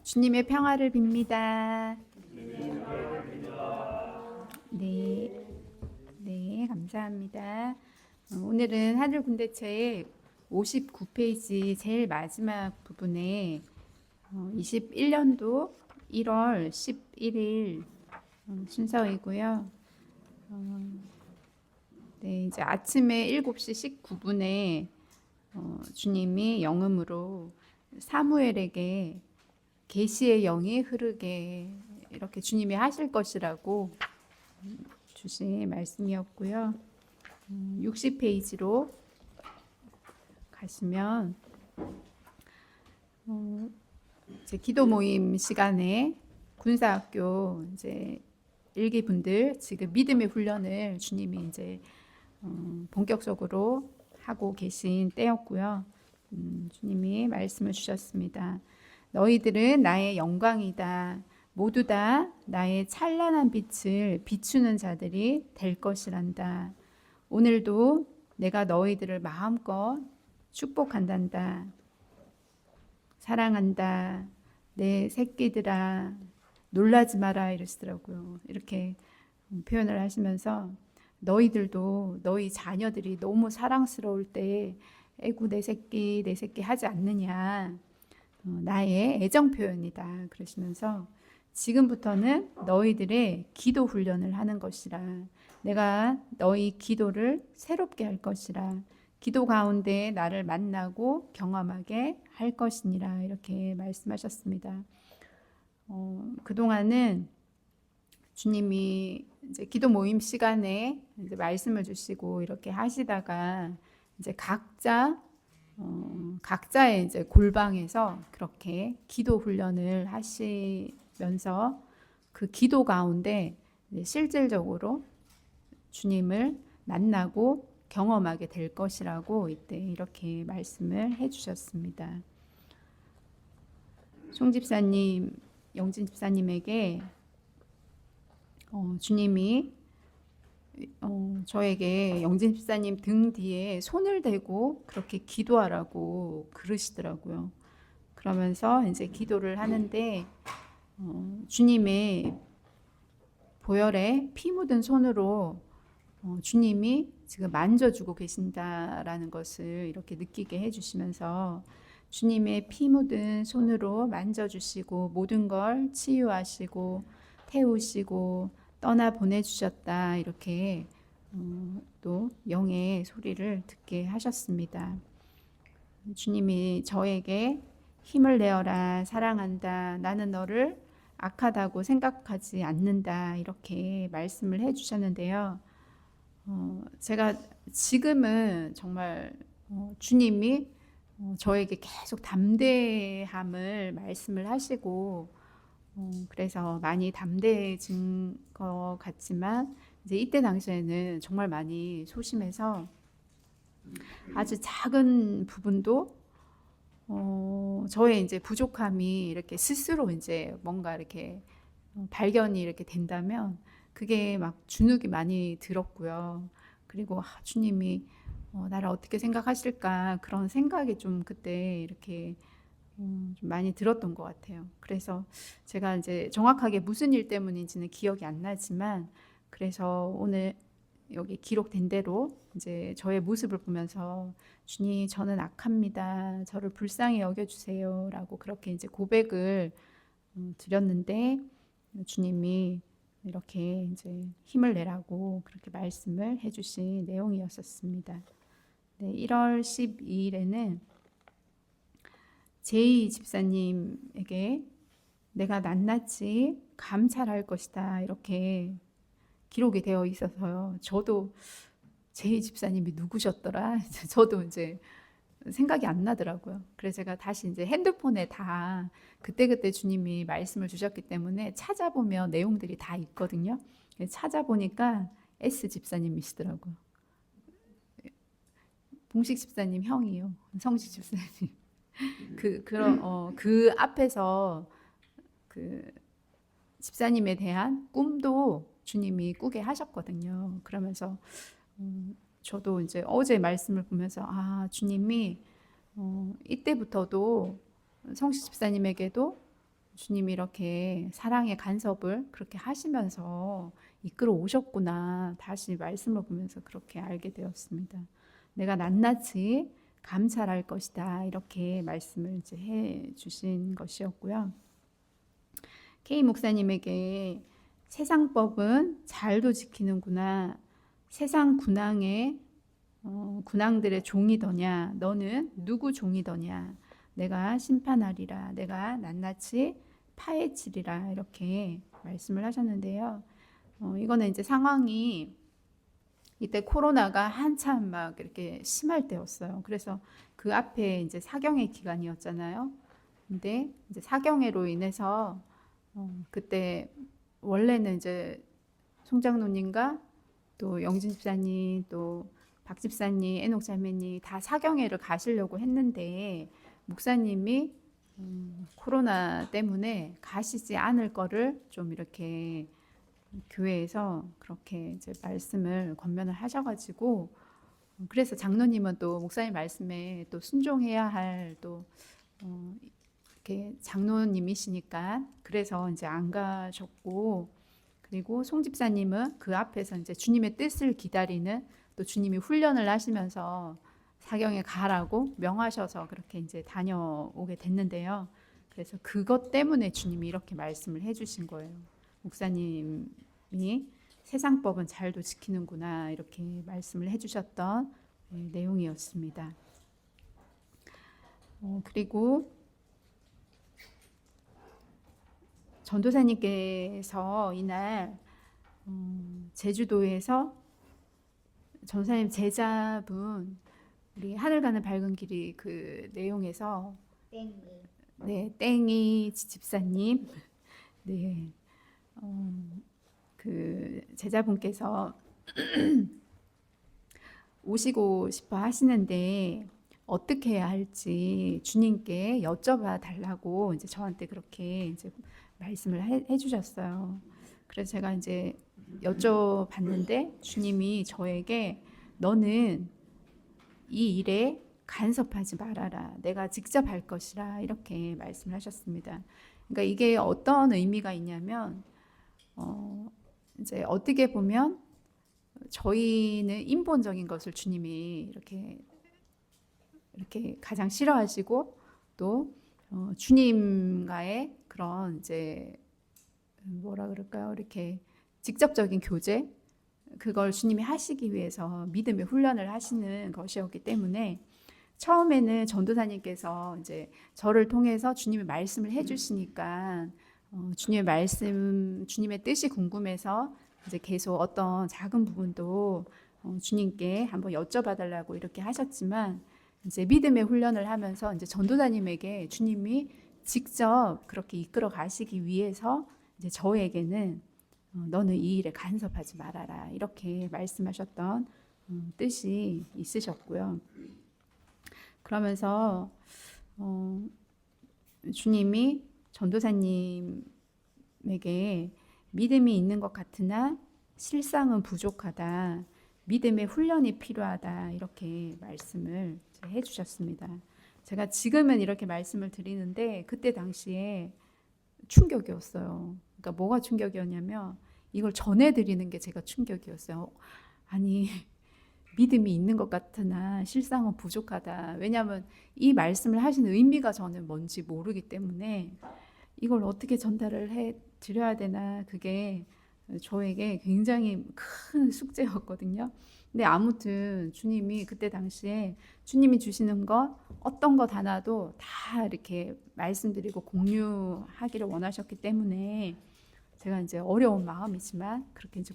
주님의 평화를 빕니다. 네, 네, 감사합니다. 오늘은 하늘군대책 59페이지 제일 마지막 부분에 21년도 1월 11일 순서이고요. 네, 이제 아침에 7시 19분에 주님이 영음으로 사무엘에게 계시의 영이 흐르게 이렇게 주님이 하실 것이라고 주신 말씀이었고요. 60페이지로 가시면 이제 기도 모임 시간에 군사학교 이제 일기분들 지금 믿음의 훈련을 주님이 이제 본격적으로 하고 계신 때였고요. 주님이 말씀을 주셨습니다. 너희들은 나의 영광이다. 모두 다 나의 찬란한 빛을 비추는 자들이 될 것이란다. 오늘도 내가 너희들을 마음껏 축복한단다. 사랑한다. 내 새끼들아 놀라지 마라 이러시더라고요. 이렇게 표현을 하시면서 너희들도 너희 자녀들이 너무 사랑스러울 때 에구 내 새끼 하지 않느냐. 나의 애정 표현이다. 그러시면서 지금부터는 너희들의 기도 훈련을 하는 것이라. 내가 너희 기도를 새롭게 할 것이라. 기도 가운데 나를 만나고 경험하게 할 것이니라. 이렇게 말씀하셨습니다. 그동안은 주님이 이제 기도 모임 시간에 이제 말씀을 주시고 이렇게 하시다가 이제 각자의 이제 골방에서 그렇게 기도 훈련을 하시면서 그 기도 가운데 실질적으로 주님을 만나고 경험하게 될 것이라고 이때 이렇게 말씀을 해주셨습니다. 송 집사님, 영진 집사님에게 주님이 저에게 영진 집사님 등 뒤에 손을 대고 그렇게 기도하라고 그러시더라고요. 그러면서 이제 기도를 하는데 주님의 보혈에 피 묻은 손으로 주님이 지금 만져주고 계신다라는 것을 이렇게 느끼게 해주시면서 주님의 피 묻은 손으로 만져주시고 모든 걸 치유하시고 태우시고 떠나 보내주셨다 이렇게 또 영의 소리를 듣게 하셨습니다. 주님이 저에게 힘을 내어라 사랑한다 나는 너를 악하다고 생각하지 않는다 이렇게 말씀을 해주셨는데요. 제가 지금은 정말 주님이 저에게 계속 담대함을 말씀을 하시고 그래서 많이 담대해진 것 같지만 이제 이때 당시에는 정말 많이 소심해서 아주 작은 부분도 저의 이제 부족함이 이렇게 스스로 이제 뭔가 이렇게 발견이 이렇게 된다면 그게 막 주눅이 많이 들었고요. 그리고 주님이 나를 어떻게 생각하실까 그런 생각이 좀 그때 이렇게 좀 많이 들었던 것 같아요. 그래서 제가 이제 정확하게 무슨 일 때문인지는 기억이 안 나지만 그래서 오늘 여기 기록된 대로 이제 저의 모습을 보면서 주님 저는 악합니다. 저를 불쌍히 여겨주세요라고 그렇게 이제 고백을 드렸는데 주님이 이렇게 이제 힘을 내라고 그렇게 말씀을 해주신 내용이었었습니다. 네, 1월 12일에는 제이 집사님에게 내가 낱낱이 감찰할 것이다 이렇게 기록이 되어 있어서요. 저도 제이 집사님이 누구셨더라? 저도 이제 생각이 안 나더라고요. 그래서 제가 다시 이제 핸드폰에 다 그때그때 주님이 말씀을 주셨기 때문에 찾아보면 내용들이 다 있거든요. 찾아보니까 S 집사님이시더라고요. 봉식 집사님 형이요. 성식 집사님. 그 앞에서 그 집사님에 대한 꿈도 주님이 꾸게 하셨거든요. 그러면서 저도 이제 어제 말씀을 보면서 주님이 이때부터도 성식 집사님에게도 주님이 이렇게 사랑의 간섭을 그렇게 하시면서 이끌어 오셨구나. 다시 말씀을 보면서 그렇게 알게 되었습니다. 내가 낱낱이 감찰할 것이다. 이렇게 말씀을 이제 해 주신 것이었고요. K 목사님에게 세상법은 잘도 지키는구나. 세상 군왕의 군왕들의 종이더냐. 너는 누구 종이더냐. 내가 심판하리라. 내가 낱낱이 파헤치리라. 이렇게 말씀을 하셨는데요. 이거는 이제 상황이 이때 코로나가 한참 막 이렇게 심할 때였어요. 그래서 그 앞에 이제 사경의 기간이었잖아요. 근데 이제 사경회로 인해서 그때 원래는 이제 송장로님과 또 영진 집사님 또 박 집사님, 애녹 자매님 다 사경회를 가시려고 했는데 목사님이 코로나 때문에 가시지 않을 거를 좀 이렇게 교회에서 그렇게 이제 말씀을 권면을 하셔가지고 그래서 장로님은 또 목사님 말씀에 또 순종해야 할 또 이렇게 장로님이시니까 그래서 이제 안 가셨고 그리고 송 집사님은 그 앞에서 이제 주님의 뜻을 기다리는 또 주님이 훈련을 하시면서 사경에 가라고 명하셔서 그렇게 이제 다녀오게 됐는데요. 그래서 그것 때문에 주님이 이렇게 말씀을 해주신 거예요. 목사님이 세상법은 잘도 지키는구나 이렇게 말씀을 해주셨던 내용이었습니다. 그리고 전도사님께서 이날 제주도에서 전도사님 제자분 우리 하늘 가는 밝은 길이 그 내용에서 네, 땡이 집사님 네, 그 제자분께서 오시고 싶어 하시는데 어떻게 해야 할지 주님께 여쭤봐 달라고 이제 저한테 그렇게 이제 말씀을 해주셨어요. 그래서 제가 이제 여쭤봤는데 주님이 저에게 너는 이 일에 간섭하지 말아라. 내가 직접 할 것이라 이렇게 말씀을 하셨습니다. 그러니까 이게 어떤 의미가 있냐면 이제 어떻게 보면 저희는 인본적인 것을 주님이 이렇게 가장 싫어하시고 또 주님과의 그런 이제 뭐라 그럴까요? 이렇게 직접적인 교제 그걸 주님이 하시기 위해서 믿음의 훈련을 하시는 것이었기 때문에 처음에는 전도사님께서 이제 저를 통해서 주님의 말씀을 해주시니까 주님의 말씀, 주님의 뜻이 궁금해서 이제 계속 어떤 작은 부분도 주님께 한번 여쭤봐달라고 이렇게 하셨지만 이제 믿음의 훈련을 하면서 이제 전도사님에게 주님이 직접 그렇게 이끌어 가시기 위해서 이제 저에게는 너는 이 일에 간섭하지 말아라 이렇게 말씀하셨던 뜻이 있으셨고요. 그러면서 주님이 전도사님에게 믿음이 있는 것 같으나 실상은 부족하다. 믿음의 훈련이 필요하다. 이렇게 말씀을 해주셨습니다. 제가 지금은 이렇게 말씀을 드리는데 그때 당시에 충격이었어요. 그러니까 뭐가 충격이었냐면 이걸 전해드리는 게 제가 충격이었어요. 아니 믿음이 있는 것 같으나 실상은 부족하다. 왜냐하면 이 말씀을 하신 의미가 저는 뭔지 모르기 때문에 이걸 어떻게 전달을 해 드려야 되나 그게 저에게 굉장히 큰 숙제였거든요. 근데 아무튼 주님이 그때 당시에 주님이 주시는 것 어떤 것 하나도 다 이렇게 말씀드리고 공유하기를 원하셨기 때문에 제가 이제 어려운 마음이지만 그렇게 이제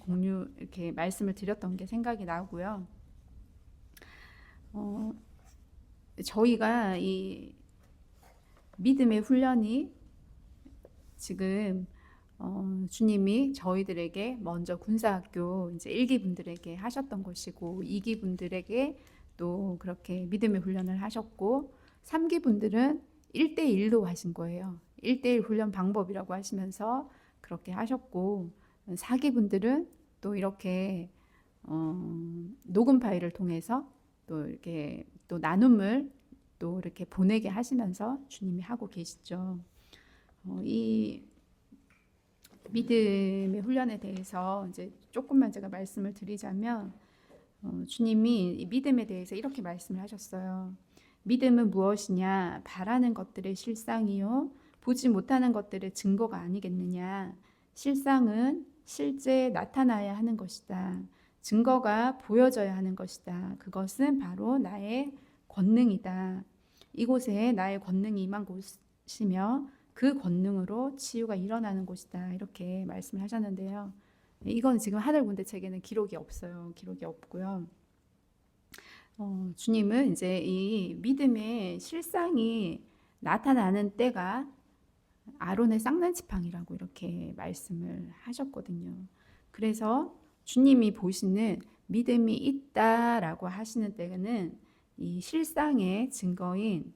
이렇게 말씀을 드렸던 게 생각이 나고요. 저희가 이 믿음의 훈련이 지금 주님이 저희들에게 먼저 군사학교 이제 1기 분들에게 하셨던 것이고 2기 분들에게 또 그렇게 믿음의 훈련을 하셨고 3기 분들은 1대1로 하신 거예요. 1대1 훈련 방법이라고 하시면서 그렇게 하셨고 4기 분들은 또 이렇게 녹음 파일을 통해서 또 이렇게 또 나눔을 또 이렇게 보내게 하시면서 주님이 하고 계시죠. 이 믿음의 훈련에 대해서 이제 조금만 제가 말씀을 드리자면, 주님이 이 믿음에 대해서 이렇게 말씀을 하셨어요. 믿음은 무엇이냐? 바라는 것들의 실상이요, 보지 못하는 것들의 증거가 아니겠느냐? 실상은 실제 나타나야 하는 것이다. 증거가 보여져야 하는 것이다. 그것은 바로 나의 권능이다. 이곳에 나의 권능이 임한 곳이며 그 권능으로 치유가 일어나는 곳이다. 이렇게 말씀을 하셨는데요. 이건 지금 하늘군대 책에는 기록이 없어요. 기록이 없고요. 주님은 이제 이 믿음의 실상이 나타나는 때가 아론의 쌍난지팡이라고 이렇게 말씀을 하셨거든요. 그래서 주님이 보시는 믿음이 있다라고 하시는 때는 이 실상의 증거인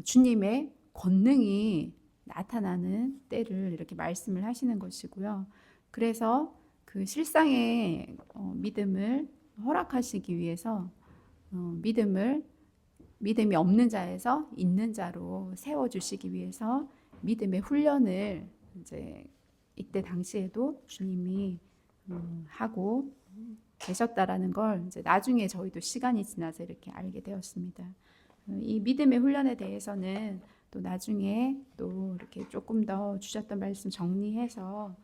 주님의 권능이 나타나는 때를 이렇게 말씀을 하시는 것이고요. 그래서 그 실상의 믿음을 허락하시기 위해서 믿음이 없는 자에서 있는 자로 세워 주시기 위해서 믿음의 훈련을 이제 이때 당시에도 주님이 하고 계셨다라는 걸 이제 나중에 저희도 시간이 지나서 이렇게 알게 되었습니다. 이 믿음의 훈련에 대해서는 또 나중에 또 이렇게 조금 더 주셨던 말씀 정리해서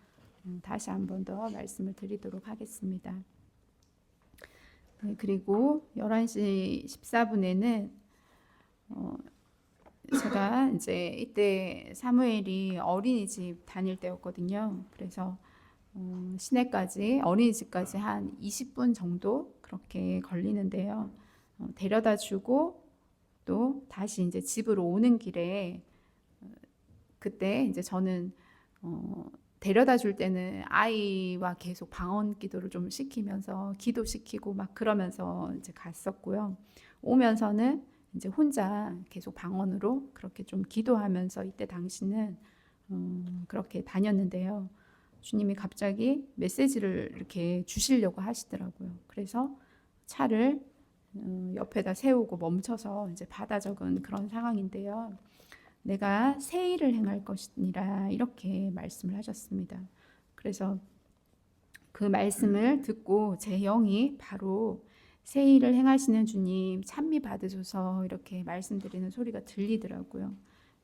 다시 한 번 더 말씀을 드리도록 하겠습니다. 그리고 11시 14분에는 제가 이제 이때 사무엘이 어린이집 다닐 때였거든요. 그래서 시내까지 어린이집까지 한 20분 정도 그렇게 걸리는데요. 데려다 주고 또 다시 이제 집으로 오는 길에 그때 이제 저는 데려다 줄 때는 아이와 계속 방언 기도를 좀 시키면서 기도시키고 막 그러면서 이제 갔었고요. 오면서는 이제 혼자 계속 방언으로 그렇게 좀 기도하면서 이때 당시는 그렇게 다녔는데요. 주님이 갑자기 메시지를 이렇게 주시려고 하시더라고요. 그래서 차를 옆에다 세우고 멈춰서 이제 받아 적은 그런 상황인데요. 내가 새 일을 행할 것이니라 이렇게 말씀을 하셨습니다. 그래서 그 말씀을 듣고 제 영이 바로 새 일을 행하시는 주님 찬미 받으소서 이렇게 말씀드리는 소리가 들리더라고요.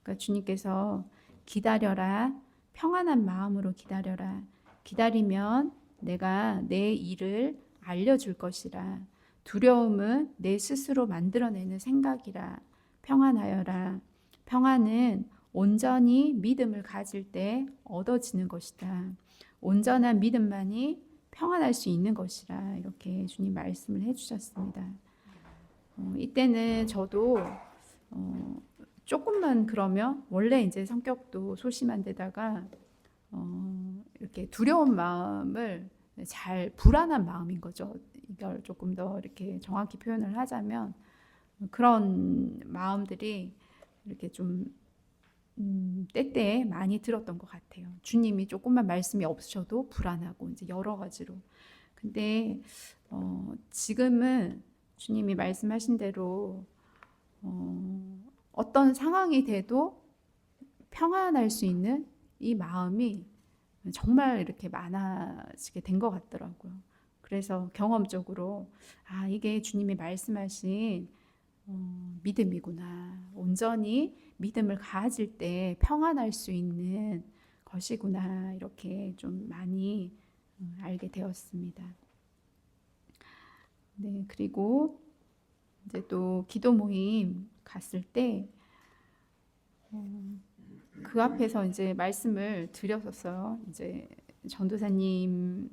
그러니까 주님께서 기다려라, 평안한 마음으로 기다려라. 기다리면 내가 내 일을 알려줄 것이라. 두려움은 내 스스로 만들어내는 생각이라. 평안하여라. 평안은 온전히 믿음을 가질 때 얻어지는 것이다. 온전한 믿음만이 평안할 수 있는 것이라 이렇게 주님 말씀을 해주셨습니다. 이때는 저도 조금만 그러면 원래 이제 성격도 소심한 데다가 이렇게 두려운 마음을 불안한 마음인 거죠. 이걸 조금 더 이렇게 정확히 표현을 하자면 그런 마음들이 이렇게 좀 때때에 많이 들었던 것 같아요. 주님이 조금만 말씀이 없으셔도 불안하고 이제 여러 가지로. 근데 지금은 주님이 말씀하신 대로 어떤 상황이 돼도 평안할 수 있는 이 마음이 정말 이렇게 많아지게 된 것 같더라고요. 그래서 경험적으로 이게 주님이 말씀하신 믿음이구나. 온전히 믿음을 가질 때 평안할 수 있는 것이구나. 이렇게 좀 많이 알게 되었습니다. 네, 그리고 이제 또 기도 모임 갔을 때 그 앞에서 이제 말씀을 드렸었어요. 이제 전도사님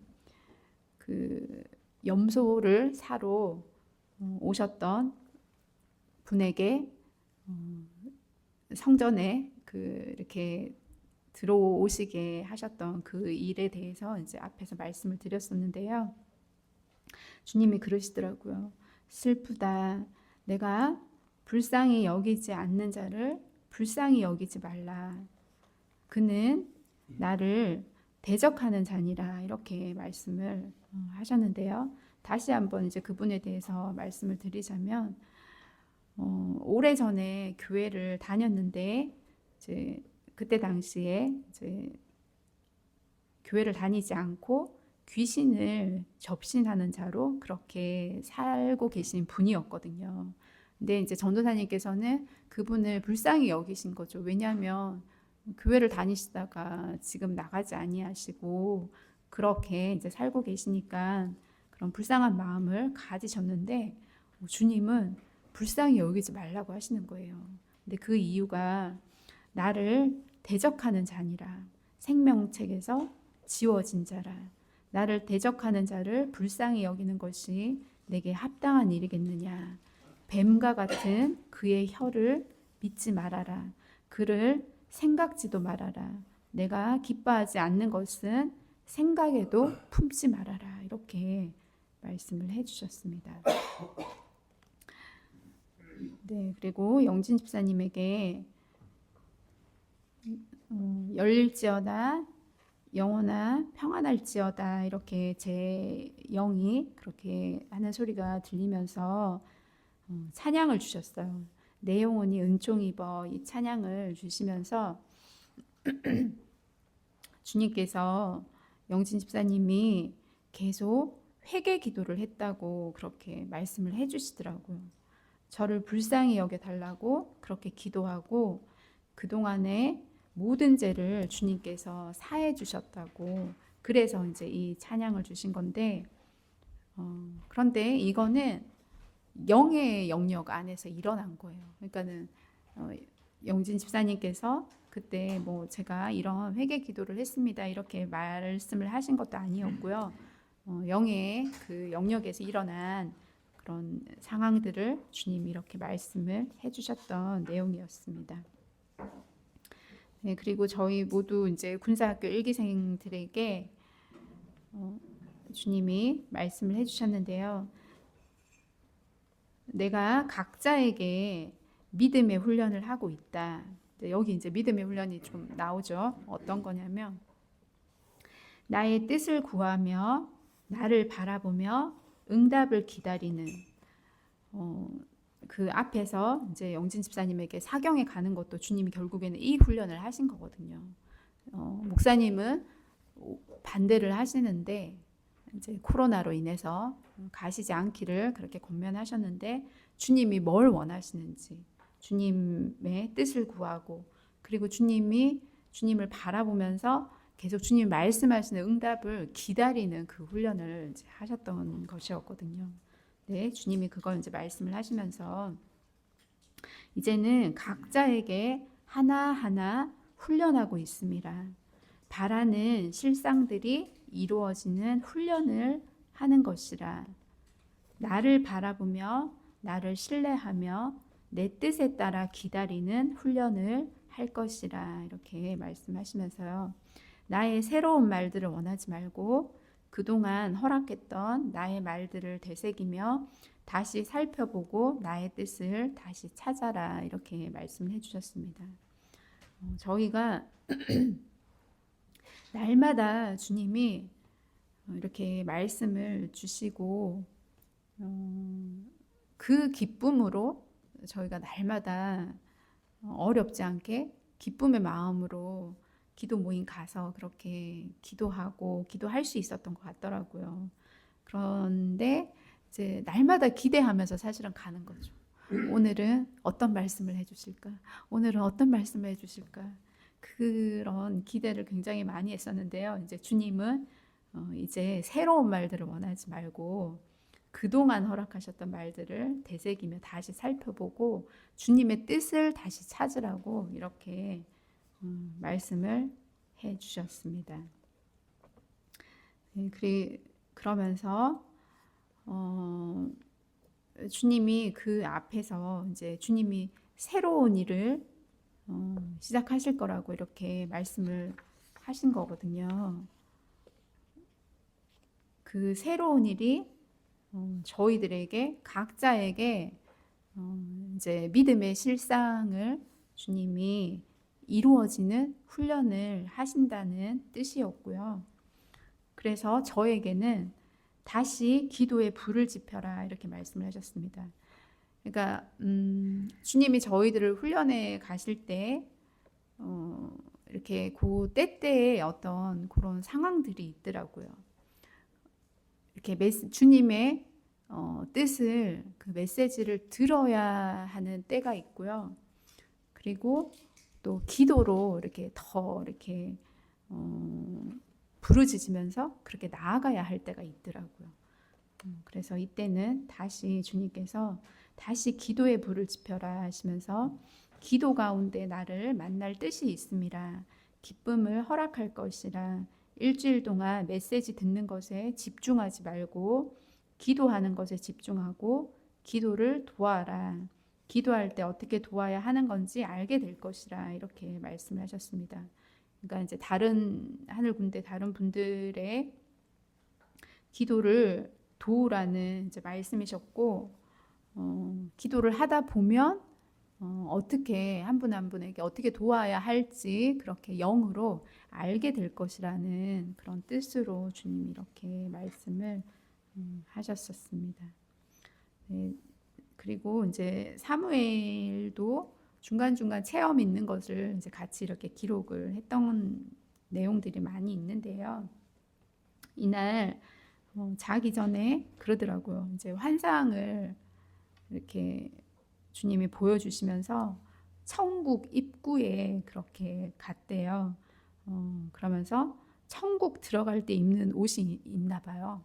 그 염소를 사러 오셨던 분에게 성전에 이렇게 들어오시게 하셨던 그 일에 대해서 이제 앞에서 말씀을 드렸었는데요. 주님이 그러시더라고요. 슬프다. 내가 불쌍히 여기지 않는 자를 불쌍히 여기지 말라. 그는 나를 대적하는 자니라. 이렇게 말씀을 하셨는데요. 다시 한번 이제 그분에 대해서 말씀을 드리자면 오래전에 교회를 다녔는데 이제 그때 당시에 이제 교회를 다니지 않고 귀신을 접신하는 자로 그렇게 살고 계신 분이었거든요. 근데 이제 전도사님께서는 그분을 불쌍히 여기신 거죠. 왜냐하면 교회를 다니시다가 지금 나가지 아니하시고 그렇게 이제 살고 계시니까 그런 불쌍한 마음을 가지셨는데 주님은 불쌍히 여기지 말라고 하시는 거예요. 근데 그 이유가 나를 대적하는 자니라 생명책에서 지워진 자라 나를 대적하는 자를 불쌍히 여기는 것이 내게 합당한 일이겠느냐. 뱀과 같은 그의 혀를 믿지 말아라. 그를 생각지도 말아라. 내가 기뻐하지 않는 것은 생각에도 품지 말아라. 이렇게 말씀을 해주셨습니다. 네, 그리고 영진 집사님에게 열릴지어다 영혼아 평안할지어다 이렇게 제 영이 그렇게 하는 소리가 들리면서 찬양을 주셨어요. 내 영혼이 은총 입어 이 찬양을 주시면서 주님께서 영진 집사님이 계속 회개 기도를 했다고 그렇게 말씀을 해주시더라고요. 저를 불쌍히 여겨달라고 그렇게 기도하고 그동안에 모든 죄를 주님께서 사해 주셨다고 그래서 이제 이 찬양을 주신 건데 그런데 이거는 영의 영역 안에서 일어난 거예요. 그러니까는 영진 집사님께서 그때 뭐 제가 이런 회개 기도를 했습니다 이렇게 말씀을 하신 것도 아니었고요. 영의 그 영역에서 일어난 그런 상황들을 주님이 이렇게 말씀을 해주셨던 내용이었습니다. 네, 그리고 저희 모두 이제 군사학교 1기생들에게 주님이 말씀을 해주셨는데요. 내가 각자에게 믿음의 훈련을 하고 있다. 여기 이제 믿음의 훈련이 좀 나오죠. 어떤 거냐면 나의 뜻을 구하며 나를 바라보며 응답을 기다리는 그 앞에서 이제 영진 집사님에게 사경에 가는 것도 주님이 결국에는 이 훈련을 하신 거거든요. 목사님은 반대를 하시는데 이제 코로나로 인해서 가시지 않기를 그렇게 권면하셨는데 주님이 뭘 원하시는지 주님의 뜻을 구하고 그리고 주님을 바라보면서 계속 주님이 말씀하시는 응답을 기다리는 그 훈련을 이제 하셨던 것이었거든요. 네, 주님이 그걸 이제 말씀을 하시면서 이제는 각자에게 하나하나 훈련하고 있습니다. 바라는 실상들이 이루어지는 훈련을 하는 것이라. 나를 바라보며 나를 신뢰하며 내 뜻에 따라 기다리는 훈련을 할 것이라. 이렇게 말씀하시면서요. 나의 새로운 말들을 원하지 말고 그동안 허락했던 나의 말들을 되새기며 다시 살펴보고 나의 뜻을 다시 찾아라 이렇게 말씀을 해주셨습니다. 저희가 날마다 주님이 이렇게 말씀을 주시고 그 기쁨으로 저희가 날마다 어렵지 않게 기쁨의 마음으로 기도 모임 가서 그렇게 기도하고 기도할 수 있었던 것 같더라고요. 그런데 이제 날마다 기대하면서 사실은 가는 거죠. 오늘은 어떤 말씀을 해주실까? 오늘은 어떤 말씀을 해주실까? 그런 기대를 굉장히 많이 했었는데요. 이제 주님은 이제 새로운 말들을 원하지 말고 그동안 허락하셨던 말들을 되새기며 다시 살펴보고 주님의 뜻을 다시 찾으라고 이렇게 말씀을 해 주셨습니다. 네, 그러면서 주님이 그 앞에서 이제 주님이 새로운 일을 시작하실 거라고 이렇게 말씀을 하신 거거든요. 그 새로운 일이 저희들에게 각자에게 이제 믿음의 실상을 주님이 이루어지는 훈련을 하신다는 뜻이었고요. 그래서 저에게는 다시 기도에 불을 지펴라 이렇게 말씀을 하셨습니다. 그러니까 주님이 저희들을 훈련해 가실 때 이렇게 그 때때의 어떤 그런 상황들이 있더라고요. 이렇게 주님의 뜻을 그 메시지를 들어야 하는 때가 있고요. 그리고 또 기도로 이렇게 더 이렇게 부르짖으면서 그렇게 나아가야 할 때가 있더라고요. 그래서 이때는 다시 주님께서 다시 기도의 불을 지펴라 하시면서 기도 가운데 나를 만날 뜻이 있음이라 기쁨을 허락할 것이라 일주일 동안 메시지 듣는 것에 집중하지 말고 기도하는 것에 집중하고 기도를 도와라. 기도할 때 어떻게 도와야 하는 건지 알게 될 것이라 이렇게 말씀을 하셨습니다. 그러니까 이제 다른 하늘 군대 다른 분들의 기도를 도우라는 이제 말씀이셨고 기도를 하다 보면 어떻게 한 분 한 분에게 어떻게 도와야 할지 그렇게 영으로 알게 될 것이라는 그런 뜻으로 주님이 이렇게 말씀을 하셨었습니다. 네, 그리고 이제 사무엘도 중간중간 체험 있는 것을 이제 같이 이렇게 기록을 했던 내용들이 많이 있는데요. 이날 자기 전에 그러더라고요. 이제 환상을 이렇게 주님이 보여주시면서 천국 입구에 그렇게 갔대요. 그러면서 천국 들어갈 때 입는 옷이 있나 봐요.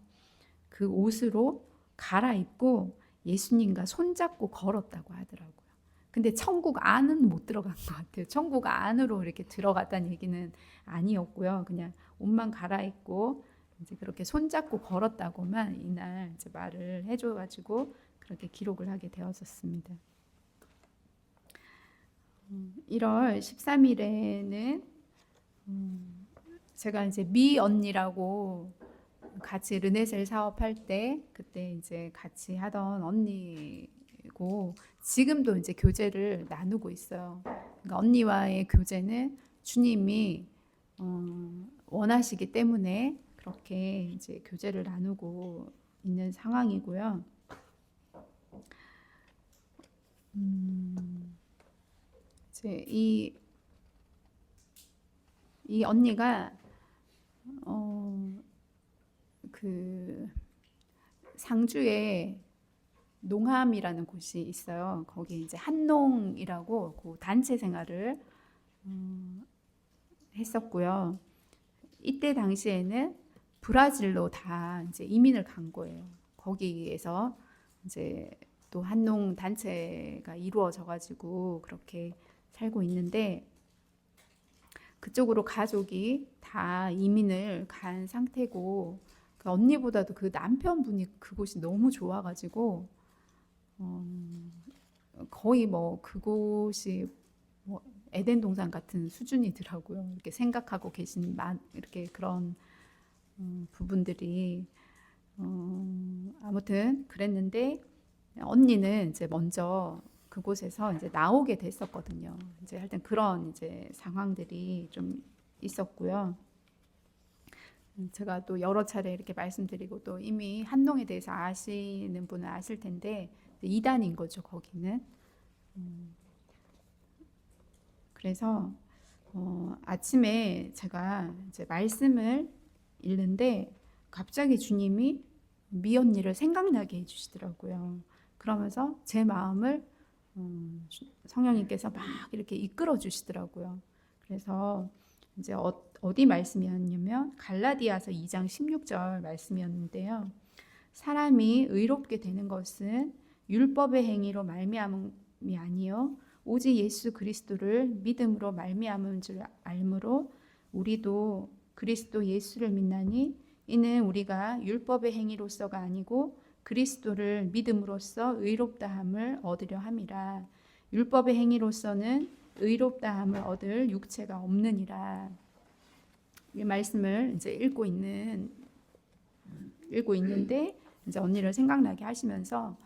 그 옷으로 갈아입고 예수님과 손잡고 걸었다고 하더라고요. 근데 천국 안은 못 들어간 것 같아요. 천국 안으로 이렇게 들어갔다는 얘기는 아니었고요. 그냥 옷만 갈아입고 이제 그렇게 손잡고 걸었다고만 이날 이제 말을 해줘가지고 그렇게 기록을 하게 되었었습니다. 1월 13일에는 제가 이제 미 언니라고 같이 르네셀 사업할 때 그때 이제 같이 하던 언니고 지금도 이제 교제를 나누고 있어요. 그러니까 언니와의 교제는 주님이 원하시기 때문에 그렇게 이제 교제를 나누고 있는 상황이고요. 이제 이 언니가 그 상주에 농함이라는 곳이 있어요. 거기 이제 한농이라고 그 단체 생활을 했었고요. 이때 당시에는 브라질로 다 이제 이민을 간 거예요. 거기에서 이제 또 한농 단체가 이루어져 가지고 그렇게 살고 있는데 그쪽으로 가족이 다 이민을 간 상태고 그 언니보다도 그 남편분이 그곳이 너무 좋아가지고 거의 뭐 그곳이 뭐 에덴 동산 같은 수준이더라고요. 이렇게 생각하고 계신 이렇게 그런 부분들이 아무튼 그랬는데 언니는 이제 먼저 그곳에서 이제 나오게 됐었거든요. 이제 하여튼 그런 이제 상황들이 좀 있었고요. 제가 또 여러 차례 이렇게 말씀드리고 또 이미 한농에 대해서 아시는 분은 아실 텐데 이단인 거죠, 거기는. 그래서 아침에 제가 이제 말씀을 읽는데 갑자기 주님이 미 언니를 생각나게 해주시더라고요. 그러면서 제 마음을 성령님께서 막 이렇게 이끌어 주시더라고요. 그래서 이제 어디 말씀이었냐면 갈라디아서 2장 16절 말씀이었는데요. 사람이 의롭게 되는 것은 율법의 행위로 말미암음이 아니요 오직 예수 그리스도를 믿음으로 말미암은 줄 알므로 우리도 그리스도 예수를 믿나니 이는 우리가 율법의 행위로서가 아니고 그리스도를 믿음으로써 의롭다함을 얻으려 함이라. 율법의 행위로서는 의롭다함을 얻을 육체가 없느니라. 이 말씀을 이제 읽고 있는데 이제 언니를 생각나게 하시면서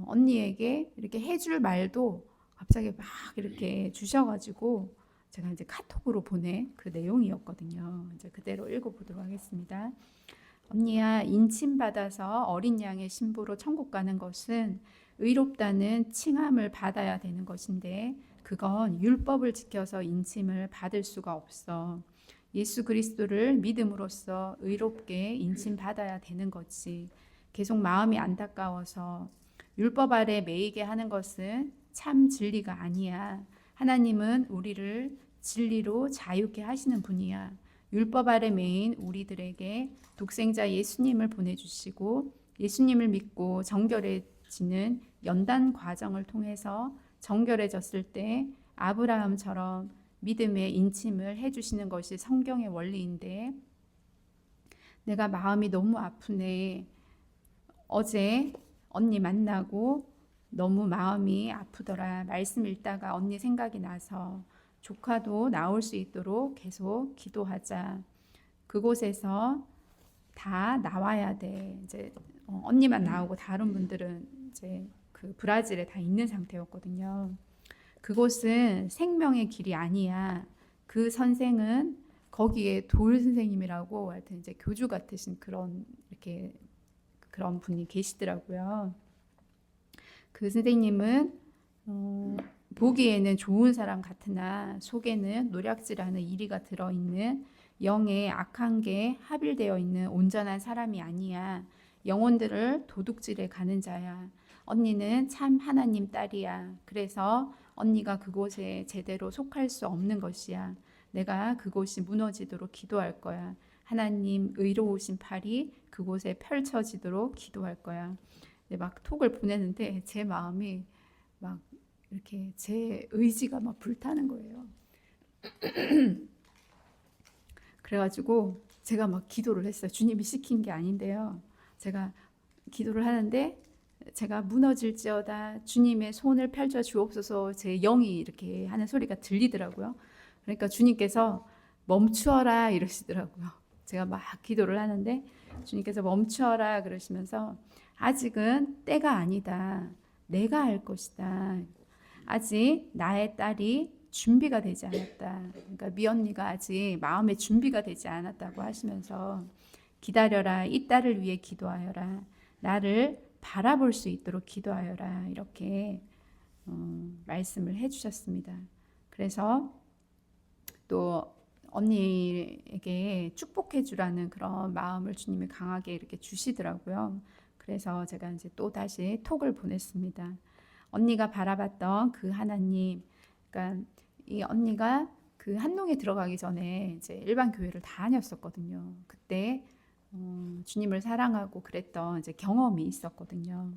언니에게 이렇게 해줄 말도 갑자기 막 이렇게 주셔가지고 제가 이제 카톡으로 보낸 그 내용이었거든요. 이제 그대로 읽어보도록 하겠습니다. 언니야, 인침받아서 어린 양의 신부로 천국 가는 것은 의롭다는 칭함을 받아야 되는 것인데 그건 율법을 지켜서 인침을 받을 수가 없어. 예수 그리스도를 믿음으로써 의롭게 인침 받아야 되는 거지. 계속 마음이 안타까워서 율법 아래 매이게 하는 것은 참 진리가 아니야. 하나님은 우리를 진리로 자유케 하시는 분이야. 율법 아래 매인 우리들에게 독생자 예수님을 보내주시고 예수님을 믿고 정결해지는 연단 과정을 통해서 정결해졌을 때 아브라함처럼 믿음의 인침을 해주시는 것이 성경의 원리인데, 내가 마음이 너무 아프네. 어제 언니 만나고 너무 마음이 아프더라. 말씀 읽다가 언니 생각이 나서 조카도 나올 수 있도록 계속 기도하자. 그곳에서 다 나와야 돼. 이제 언니만 나오고 다른 분들은 이제 그 브라질에 다 있는 상태였거든요. 그곳은 생명의 길이 아니야. 그 선생은 거기에 돌 선생님이라고 하여튼 이제 교주 같으신 그런 이렇게 그런 분이 계시더라고요. 그 선생님은 보기에는 좋은 사람 같으나 속에는 노략질하는 이리가 들어있는 영의 악한 게 합일되어 있는 온전한 사람이 아니야. 영혼들을 도둑질해 가는 자야. 언니는 참 하나님 딸이야. 그래서 언니가 그곳에 제대로 속할 수 없는 것이야. 내가 그곳이 무너지도록 기도할 거야. 하나님 의로우신 팔이 그곳에 펼쳐지도록 기도할 거야. 막 톡을 보내는데 제 마음이 막 이렇게 제 의지가 막 불타는 거예요. 그래가지고 제가 막 기도를 했어요. 주님이 시킨 게 아닌데요. 제가 기도를 하는데 제가 무너질지어다 주님의 손을 펼쳐 주옵소서, 제 영이 이렇게 하는 소리가 들리더라고요. 그러니까 주님께서 멈추어라 이러시더라고요. 제가 막 기도를 하는데 주님께서 멈추어라 그러시면서 아직은 때가 아니다. 내가 할 것이다. 아직 나의 딸이 준비가 되지 않았다. 그러니까 미언니가 아직 마음의 준비가 되지 않았다고 하시면서 기다려라. 이 딸을 위해 기도하여라. 나를 바라볼 수 있도록 기도하여라. 이렇게 말씀을 해주셨습니다. 그래서 또 언니에게 축복해 주라는 그런 마음을 주님이 강하게 이렇게 주시더라고요. 그래서 제가 이제 또 다시 톡을 보냈습니다. 언니가 바라봤던 그 하나님, 그러니까 이 언니가 그 한농에 들어가기 전에 이제 일반 교회를 다녔었거든요. 그때 주님을 사랑하고 그랬던 이제 경험이 있었거든요.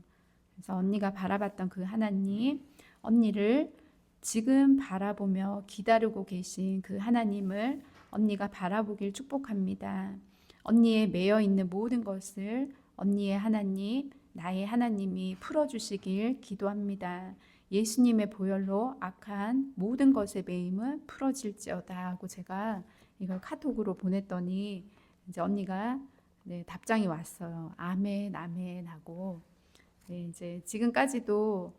그래서 언니가 바라봤던 그 하나님, 언니를 지금 바라보며 기다리고 계신 그 하나님을 언니가 바라보길 축복합니다. 언니에 매여 있는 모든 것을 언니의 하나님, 나의 하나님이 풀어주시길 기도합니다. 예수님의 보혈로 악한 모든 것의 매임은 풀어질지어다 하고 제가 이걸 카톡으로 보냈더니 이제 언니가 답장이 왔어요. 아멘, 아멘 하고. 이제 지금까지도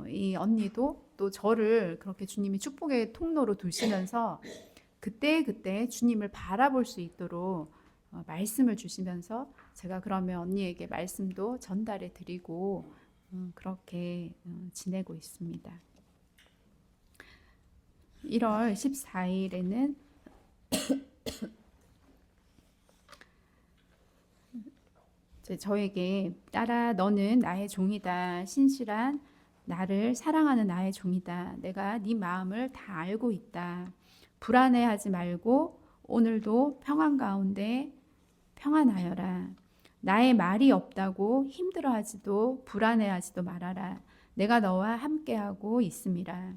이 언니도 또 저를 그렇게 주님이 축복의 통로로 두시면서 그때 주님을 바라볼 수 있도록 말씀을 주시면서 제가 그러면 언니에게 말씀도 전달해 드리고 그렇게 지내고 있습니다. 1월 14일에는 저에게 딸아 너는 나의 종이다. 신실한 나를 사랑하는 나의 종이다. 내가 네 마음을 다 알고 있다. 불안해하지 말고 오늘도 평안 가운데 평안하여라. 나의 말이 없다고 힘들어하지도 불안해하지도 말아라. 내가 너와 함께하고 있음이라.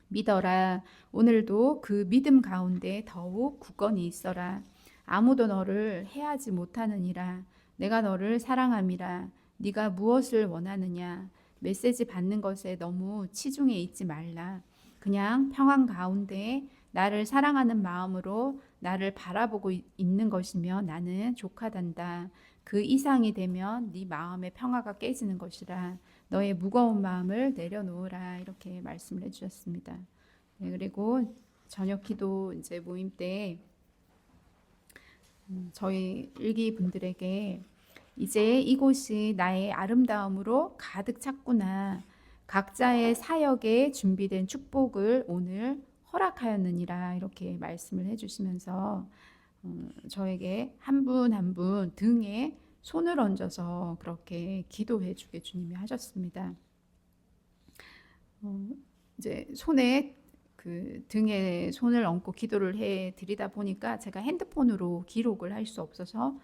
믿어라. 오늘도 그 믿음 가운데 더욱 굳건히 있어라. 아무도 너를 해하지 못하느니라. 내가 너를 사랑함이라. 네가 무엇을 원하느냐. 메시지 받는 것에 너무 치중해 있지 말라. 그냥 평안 가운데 나를 사랑하는 마음으로 나를 바라보고 있는 것이면 나는 족하단다. 그 이상이 되면 네 마음의 평화가 깨지는 것이라. 너의 무거운 마음을 내려놓으라. 이렇게 말씀을 해주셨습니다. 네, 그리고 저녁 기도 이제 모임 때 저희 일기 분들에게 이제 이곳이 나의 아름다움으로 가득 찼구나. 각자의 사역에 준비된 축복을 오늘 허락하였느니라 이렇게 말씀을 해주시면서 저에게 한 분 한 분 등에 손을 얹어서 그렇게 기도해 주게 주님이 하셨습니다. 이제 손에 그 등에 손을 얹고 기도를 해 드리다 보니까 제가 핸드폰으로 기록을 할 수 없어서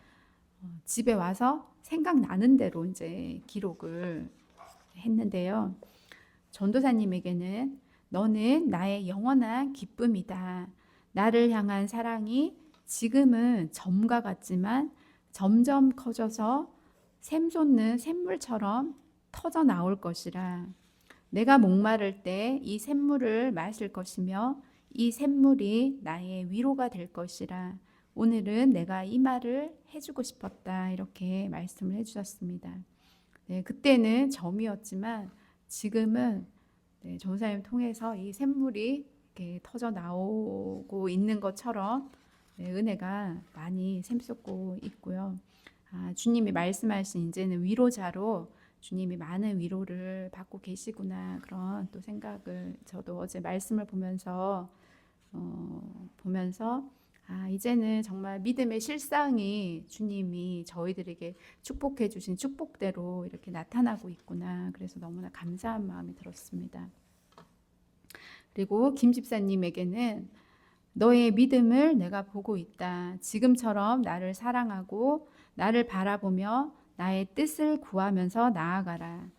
집에 와서 생각나는 대로 이제 기록을 했는데요. 전도사님에게는 너는 나의 영원한 기쁨이다. 나를 향한 사랑이 지금은 점과 같지만 점점 커져서 샘솟는 샘물처럼 터져 나올 것이라. 내가 목마를 때 이 샘물을 마실 것이며 이 샘물이 나의 위로가 될 것이라. 오늘은 내가 이 말을 해주고 싶었다. 이렇게 말씀을 해주셨습니다. 네, 그때는 점이었지만 지금은 네, 전사님 통해서 이 샘물이 이렇게 터져 나오고 있는 것처럼 네, 은혜가 많이 샘솟고 있고요. 주님이 말씀하신 이제는 위로자로 주님이 많은 위로를 받고 계시구나 그런 또 생각을 저도 어제 말씀을 보면서 이제는 정말 믿음의 실상이 주님이 저희들에게 축복해 주신 축복대로 이렇게 나타나고 있구나. 그래서 너무나 감사한 마음이 들었습니다. 그리고 김 집사님에게는 너의 믿음을 내가 보고 있다. 지금처럼 나를 사랑하고 나를 바라보며 나의 뜻을 구하면서 나아가라.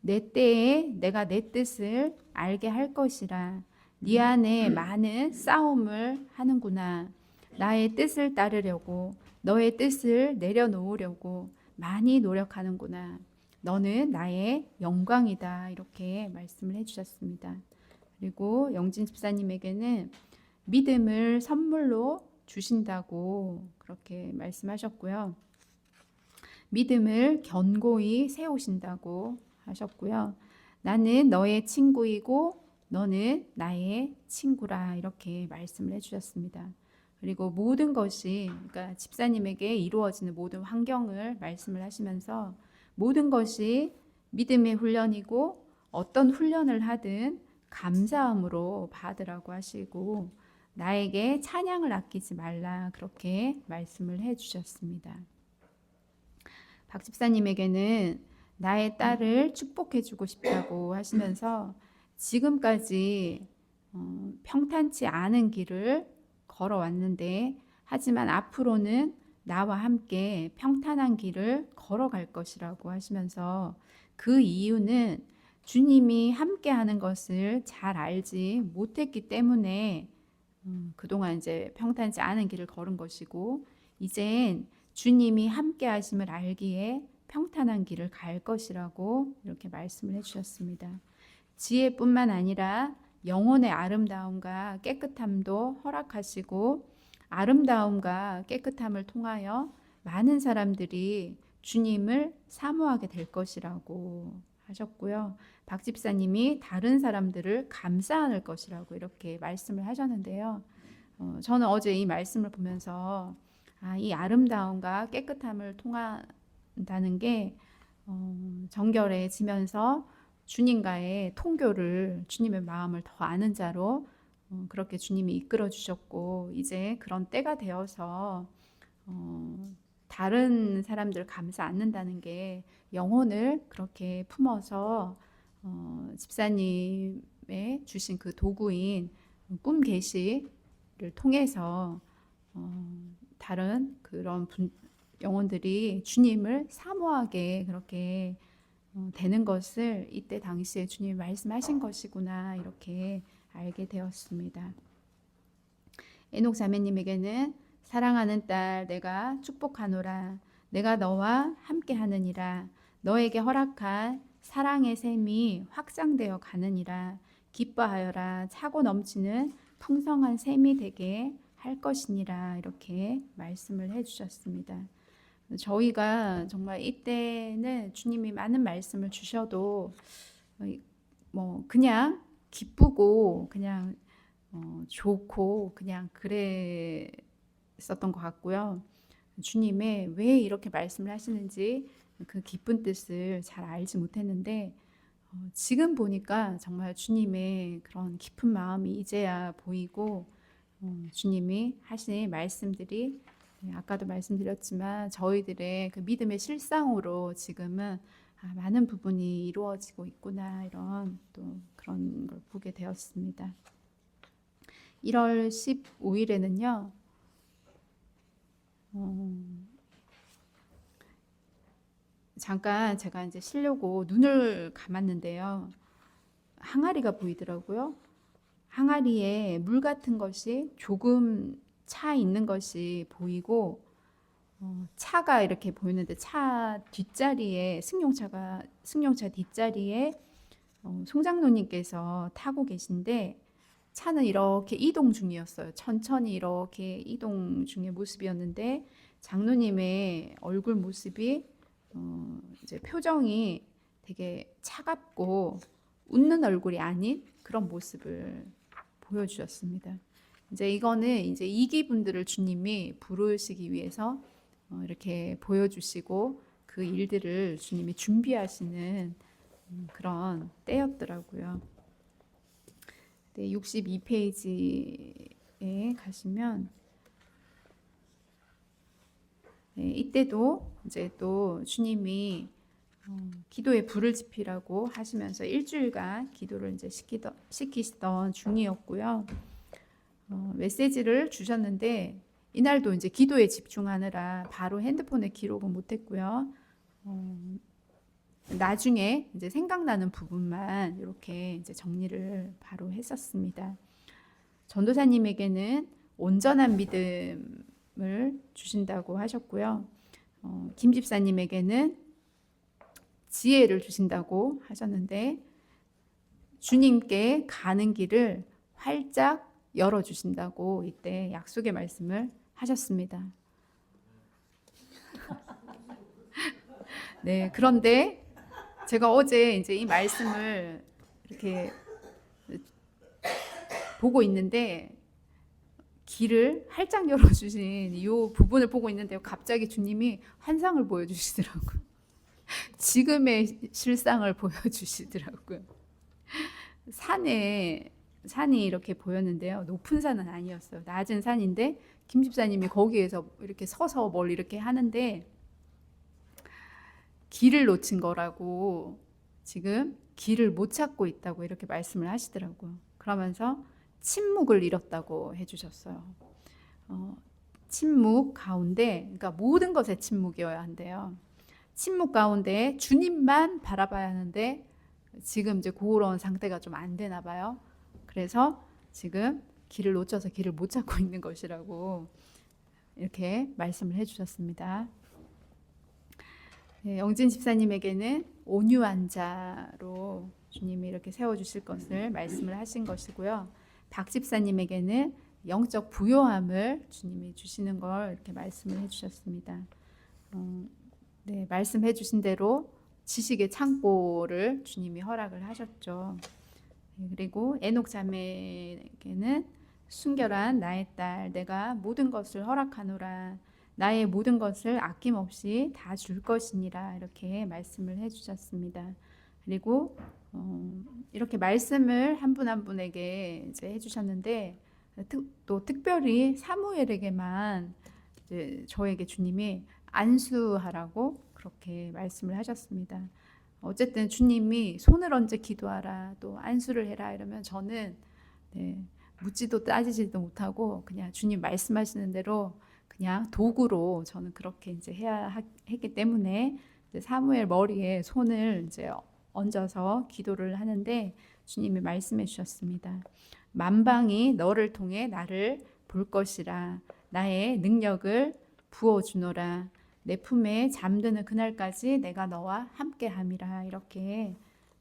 내 때에 내가 내 뜻을 알게 할 것이라. 네 안에 많은 싸움을 하는구나. 나의 뜻을 따르려고 너의 뜻을 내려놓으려고 많이 노력하는구나. 너는 나의 영광이다. 이렇게 말씀을 해주셨습니다. 그리고 영진 집사님에게는 믿음을 선물로 주신다고 그렇게 말씀하셨고요. 믿음을 견고히 세우신다고 하셨고요. 나는 너의 친구이고 너는 나의 친구라 이렇게 말씀을 해주셨습니다. 그리고 모든 것이 그러니까 집사님에게 이루어지는 모든 환경을 말씀을 하시면서 모든 것이 믿음의 훈련이고 어떤 훈련을 하든 감사함으로 받으라고 하시고 나에게 찬양을 아끼지 말라 그렇게 말씀을 해주셨습니다. 박 집사님에게는 나의 딸을 축복해주고 싶다고 하시면서 지금까지 평탄치 않은 길을 걸어왔는데 하지만 앞으로는 나와 함께 평탄한 길을 걸어갈 것이라고 하시면서 그 이유는 주님이 함께 하는 것을 잘 알지 못했기 때문에 그동안 이제 평탄치 않은 길을 걸은 것이고 이젠 주님이 함께 하심을 알기에 평탄한 길을 갈 것이라고 이렇게 말씀을 해주셨습니다. 지혜뿐만 아니라 영혼의 아름다움과 깨끗함도 허락하시고 아름다움과 깨끗함을 통하여 많은 사람들이 주님을 사모하게 될 것이라고 하셨고요. 박 집사님이 다른 사람들을 감싸안을 것이라고 이렇게 말씀을 하셨는데요. 저는 어제 이 말씀을 보면서 이 아름다움과 깨끗함을 통한다는 게 정결해지면서 주님과의 통교를 주님의 마음을 더 아는 자로 그렇게 주님이 이끌어 주셨고 이제 그런 때가 되어서 다른 사람들 감싸 안는다는 게 영혼을 그렇게 품어서 집사님의 주신 그 도구인 꿈 계시를 통해서 다른 그런 영혼들이 주님을 사모하게 그렇게 되는 것을 이때 당시에 주님이 말씀하신 것이구나 이렇게 알게 되었습니다. 에녹 자매님에게는 사랑하는 딸 내가 축복하노라. 내가 너와 함께 하느니라. 너에게 허락한 사랑의 샘이 확장되어 가느니라. 기뻐하여라. 차고 넘치는 풍성한 샘이 되게 할 것이니라. 이렇게 말씀을 해주셨습니다. 저희가 정말 이때는 주님이 많은 말씀을 주셔도 뭐 그냥 기쁘고 그냥 좋고 그냥 그랬었던 것 같고요. 주님의 왜 이렇게 말씀을 하시는지 그 깊은 뜻을 잘 알지 못했는데 지금 보니까 정말 주님의 그런 깊은 마음이 이제야 보이고 주님이 하신 말씀들이 아까도 말씀드렸지만 저희들의 그 믿음의 실상으로 지금은 많은 부분이 이루어지고 있구나 이런 또 그런 걸 보게 되었습니다. 1월 15일에는요. 잠깐 제가 이제 쉬려고 눈을 감았는데요. 항아리가 보이더라고요. 항아리에 물 같은 것이 조금 차 있는 것이 보이고 차가 이렇게 보이는데 차 뒷자리에 승용차 뒷자리에 송장로님께서 타고 계신데 차는 이렇게 이동 중이었어요. 천천히 이렇게 이동 중의 모습이었는데 장로님의 얼굴 모습이 이제 표정이 되게 차갑고 웃는 얼굴이 아닌 그런 모습을 보여주셨습니다. 이제 이거는 이제 이기분들을 주님이 부르시기 위해서 이렇게 보여주시고 그 일들을 주님이 준비하시는 그런 때였더라고요. 네, 62페이지에 가시면 네, 이때도 이제 또 주님이 기도에 불을 지피라고 하시면서 일주일간 기도를 이제 시키시던 중이었고요. 메시지를 주셨는데 이날도 이제 기도에 집중하느라 바로 핸드폰에 기록은 못했고요. 나중에 이제 생각나는 부분만 이렇게 이제 정리를 바로 했었습니다. 전도사님에게는 온전한 믿음을 주신다고 하셨고요. 김 집사님에게는 지혜를 주신다고 하셨는데 주님께 가는 길을 활짝 열어주신다고 이때 약속의 말씀을 하셨습니다. 네, 그런데 제가 어제 이제 이 말씀을 이렇게 보고 있는데 길을 활짝 열어주신 이 부분을 보고 있는데요. 갑자기 주님이 환상을 보여주시더라고요. 지금의 실상을 보여주시더라고요. 산이 이렇게 보였는데요. 높은 산은 아니었어요. 낮은 산인데 김 집사님이 거기에서 이렇게 서서 뭘 이렇게 하는데 길을 놓친 거라고 지금 길을 못 찾고 있다고 이렇게 말씀을 하시더라고요. 그러면서 침묵을 잃었다고 해주셨어요. 침묵 가운데, 그러니까 모든 것에 침묵이어야 한대요. 침묵 가운데 주님만 바라봐야 하는데 지금 이제 그런 상태가 좀 안 되나 봐요. 그래서 지금 길을 놓쳐서 길을 못 찾고 있는 것이라고 이렇게 말씀을 해주셨습니다. 네, 영진 집사님에게는 온유한 자로 주님이 이렇게 세워주실 것을 말씀을 하신 것이고요. 박 집사님에게는 영적 부요함을 주님이 주시는 걸 이렇게 말씀을 해주셨습니다. 네, 말씀해 주신 대로 지식의 창고를 주님이 허락을 하셨죠. 네, 그리고 에녹 자매에게는 순결한 나의 딸 내가 모든 것을 허락하노라 나의 모든 것을 아낌없이 다 줄 것이니라 이렇게 말씀을 해주셨습니다. 그리고 이렇게 말씀을 한 분 한 분에게 이제 해주셨는데 또 특별히 사무엘에게만 이제 저에게 주님이 안수하라고 그렇게 말씀을 하셨습니다. 어쨌든 주님이 손을 얹어 기도하라 또 안수를 해라 이러면 저는 네, 묻지도 따지지도 못하고 그냥 주님 말씀하시는 대로 그냥 도구로 저는 그렇게 이제 해야 했기 때문에 이제 사무엘 머리에 손을 이제 얹어서 기도를 하는데 주님이 말씀해 주셨습니다. 만방이 너를 통해 나를 볼 것이라 나의 능력을 부어 주노라 내 품에 잠드는 그날까지 내가 너와 함께 함이라 이렇게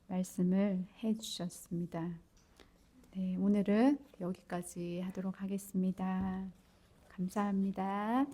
말씀을 해 주셨습니다. 네, 오늘은 여기까지 하도록 하겠습니다. 감사합니다.